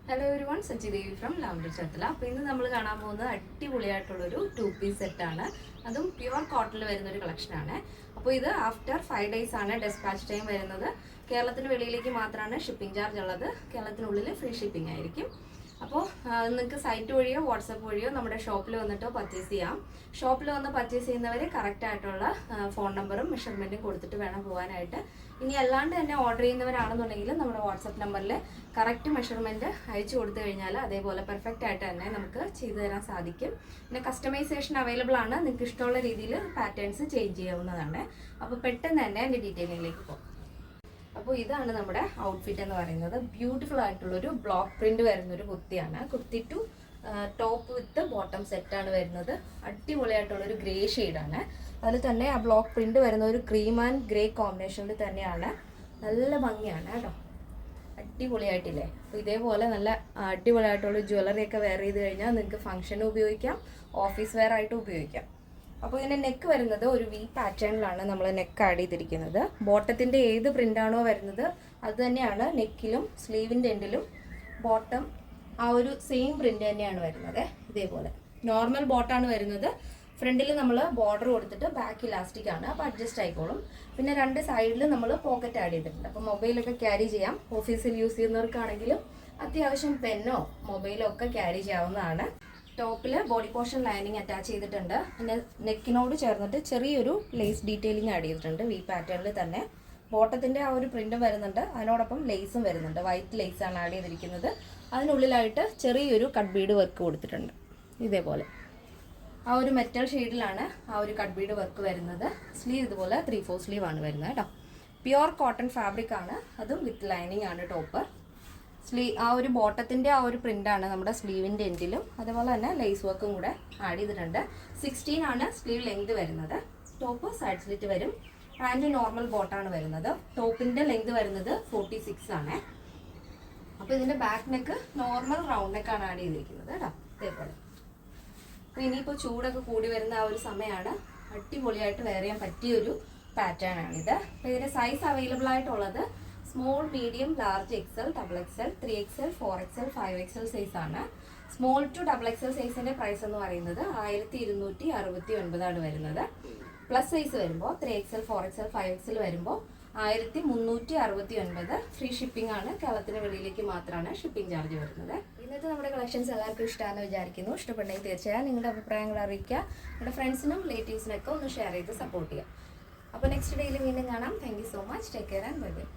Hello everyone, Sachi Devi from lavender ചത്തല. അപ്പോൾ ഇന്ന് നമ്മൾ കാണാൻ പോകുന്നത് അടിപൊളിയായിട്ടുള്ളൊരു 2-piece സെറ്റാണ്. അതും പ്യുവർ കോട്ടണിൽ വരുന്നൊരു കളക്ഷനാണ്. അപ്പോൾ ഇത് ആഫ്റ്റർ 5 days ആണ് ഡെസ്പാച്ച് ടൈം വരുന്നത്. കേരളത്തിന് വെളിയിലേക്ക് മാത്രമാണ് ഷിപ്പിംഗ് ചാർജ് ഉള്ളത്. കേരളത്തിനുള്ളിൽ ഫ്രീ ഷിപ്പിംഗ് ആയിരിക്കും. അപ്പോൾ നിങ്ങൾക്ക് സൈറ്റ് വഴിയോ വാട്സപ്പ് വഴിയോ നമ്മുടെ ഷോപ്പിൽ വന്നിട്ടോ പർച്ചേസ് ചെയ്യാം. ഷോപ്പിൽ വന്ന് പർച്ചേസ് ചെയ്യുന്നവർ കറക്റ്റായിട്ടുള്ള ഫോൺ നമ്പറും മെഷർമെൻറ്റും കൊടുത്തിട്ട് വേണം പോകാനായിട്ട്. ഇനി അല്ലാണ്ട് തന്നെ ഓർഡർ ചെയ്യുന്നവരാണെന്നുണ്ടെങ്കിൽ നമ്മുടെ വാട്സപ്പ് നമ്പറിൽ കറക്റ്റ് മെഷർമെൻറ്റ് അയച്ചു കൊടുത്തു കഴിഞ്ഞാൽ അതേപോലെ പെർഫെക്റ്റ് ആയിട്ട് തന്നെ നമുക്ക് ചെയ്തു തരാൻ സാധിക്കും. പിന്നെ കസ്റ്റമൈസേഷൻ അവൈലബിൾ ആണ്. നിങ്ങൾക്ക് ഇഷ്ടമുള്ള രീതിയിൽ പാറ്റേൺസ് ചേഞ്ച് ചെയ്യാവുന്നതാണ്. അപ്പോൾ പെട്ടെന്ന് തന്നെ എൻ്റെ ഡീറ്റെയിലിംഗിലേക്ക് പോകും. അപ്പോൾ ഇതാണ് നമ്മുടെ ഔട്ട്ഫിറ്റ് എന്ന് പറയുന്നത്. ബ്യൂട്ടിഫുൾ ആയിട്ടുള്ളൊരു ബ്ലോക്ക് പ്രിന്റ് വരുന്നൊരു കുർത്തിയാണ്. Kurti to top with bottom സെറ്റാണ് വരുന്നത്. അടിപൊളിയായിട്ടുള്ളൊരു ഗ്രേ ഷെയ്ഡാണ്. അതിൽ തന്നെ ആ ബ്ലോക്ക് പ്രിന്റ് വരുന്ന ഒരു ക്രീം ആൻഡ് ഗ്രേ കോമ്പിനേഷനിൽ തന്നെയാണ്. നല്ല ഭംഗിയാണ് കേട്ടോ, അടിപൊളിയായിട്ടില്ലേ. അപ്പോൾ ഇതേപോലെ നല്ല അടിപൊളിയായിട്ടുള്ള ജ്വല്ലറി ഒക്കെ വെയർ ചെയ്ത് കഴിഞ്ഞാൽ നിങ്ങൾക്ക് ഫംഗ്ഷന് ഉപയോഗിക്കാം, ഓഫീസ് വെയർ ആയിട്ട് ഉപയോഗിക്കാം. അപ്പോൾ ഇതിൻ്റെ നെക്ക് വരുന്നത് ഒരു വി പാറ്റേണിലാണ് നമ്മൾ നെക്ക് ആഡ് ചെയ്തിരിക്കുന്നത്. ബോട്ടത്തിൻ്റെ ഏത് പ്രിൻ്റാണോ വരുന്നത് അത് തന്നെയാണ് നെക്കിലും സ്ലീവിൻ്റെ എൻഡിലും ബോട്ടം ആ ഒരു സെയിം പ്രിൻ്റ് തന്നെയാണ് വരുന്നത്. ഇതേപോലെ നോർമൽ ബോട്ടാണ് വരുന്നത്. ഫ്രണ്ടിൽ നമ്മൾ ബോർഡർ കൊടുത്തിട്ട് ബാക്ക് ഇലാസ്റ്റിക് ആണ്, അപ്പോൾ അഡ്ജസ്റ്റ് ആയിക്കോളും. പിന്നെ രണ്ട് സൈഡിൽ നമ്മൾ പോക്കറ്റ് ആഡ് ചെയ്തിട്ടുണ്ട്. അപ്പോൾ മൊബൈലൊക്കെ ക്യാരി ചെയ്യാം. ഓഫീസിൽ യൂസ് ചെയ്യുന്നവർക്കാണെങ്കിലും അത്യാവശ്യം പെന്നോ മൊബൈലോ ഒക്കെ ക്യാരി ചെയ്യാവുന്നതാണ്. ടോപ്പിൽ ബോഡി പോർഷൻ ലൈനിങ് അറ്റാച്ച് ചെയ്തിട്ടുണ്ട്. പിന്നെ നെക്കിനോട് ചേർന്നിട്ട് ചെറിയൊരു ലേസ് ഡീറ്റെയിലിംഗ് ആഡ് ചെയ്തിട്ടുണ്ട് വി പാറ്റേണിൽ തന്നെ. ബോട്ടത്തിൻ്റെ ആ ഒരു പ്രിൻറ്റും വരുന്നുണ്ട്, അതിനോടൊപ്പം ലേസും വരുന്നുണ്ട്. വൈറ്റ് ലേസാണ് ആഡ് ചെയ്തിരിക്കുന്നത്. അതിനുള്ളിലായിട്ട് ചെറിയൊരു കട്ട് ബീഡ് വർക്ക് കൊടുത്തിട്ടുണ്ട്. ഇതേപോലെ ആ ഒരു മെറ്റൽ ഷെയ്ഡിലാണ് ആ ഒരു കട്ട് ബീഡ് വർക്ക് വരുന്നത്. സ്ലീവ് ഇതുപോലെ 3/4 സ്ലീവ് ആണ് വരുന്നത് കേട്ടോ. പ്യുവർ കോട്ടൺ ഫാബ്രിക് ആണ്, അതും വിത്ത് ലൈനിങ് ആണ് ടോപ്പ്. ആ ഒരു ബോട്ടത്തിൻ്റെ ആ ഒരു പ്രിൻ്റാണ് നമ്മുടെ സ്ലീവിൻ്റെ എൻഡിലും. അതുപോലെ തന്നെ ലേസ് വർക്കും കൂടെ ആഡ് ചെയ്തിട്ടുണ്ട്. 16 ആണ് സ്ലീവ് ലെങ്ത് വരുന്നത്. ടോപ്പ് സൈഡ് സ്ലിറ്റ് വരും. പാൻറ്റ് നോർമൽ ബോട്ടാണ് വരുന്നത്. ടോപ്പിൻ്റെ ലെങ്ത് വരുന്നത് 46 ആണ്. അപ്പോൾ ഇതിൻ്റെ ബാക്ക് നെക്ക് നോർമൽ റൗണ്ട് നെക്കാണ് ആഡ് ചെയ്തിരിക്കുന്നത് കേട്ടോ, ഇതേപോലെ. അപ്പോൾ ഇനിയിപ്പോൾ ചൂടൊക്കെ കൂടി വരുന്ന ആ ഒരു സമയമാണ്. അടിപൊളിയായിട്ട് വെയർ ചെയ്യാൻ പറ്റിയൊരു പാറ്റേൺ ആണിത്. അപ്പോൾ ഇതിൻ്റെ സൈസ് അവൈലബിൾ ആയിട്ടുള്ളത് small, medium, large, XL, double XL, 3XL, 4XL, 5XL സൈസ് ആണ്. സ്മോൾ ടു ഡബിൾ എക്സൽ സൈസിൻ്റെ പ്രൈസ് എന്ന് പറയുന്നത് 1269 വരുന്നത്. പ്ലസ് സൈസ് വരുമ്പോൾ 3XL, 4XL, 5XL വരുമ്പോൾ 1369. ഫ്രീ ഷിപ്പിംഗ് ആണ്. കേരളത്തിന് വെളിയിലേക്ക് മാത്രമാണ് ഷിപ്പിംഗ് ചാർജ് വരുന്നത്. ഇന്നത്തെ നമ്മുടെ കളക്ഷൻസ് എല്ലാവർക്കും ഇഷ്ടമാണെന്ന് വിചാരിക്കുന്നു. ഇഷ്ടപ്പെട്ടെങ്കിൽ തീർച്ചയായും നിങ്ങളുടെ അഭിപ്രായങ്ങൾ അറിയിക്കുക. നിങ്ങളുടെ ഫ്രണ്ട്സിനും റിലേറ്റീവ്സിനൊക്കെ ഒന്ന് ഷെയർ ചെയ്ത് സപ്പോർട്ട് ചെയ്യുക. അപ്പോൾ നെക്സ്റ്റ് ഡേയിൽ വീണ്ടും കാണാം. Thank you so much. Take care and bye bye.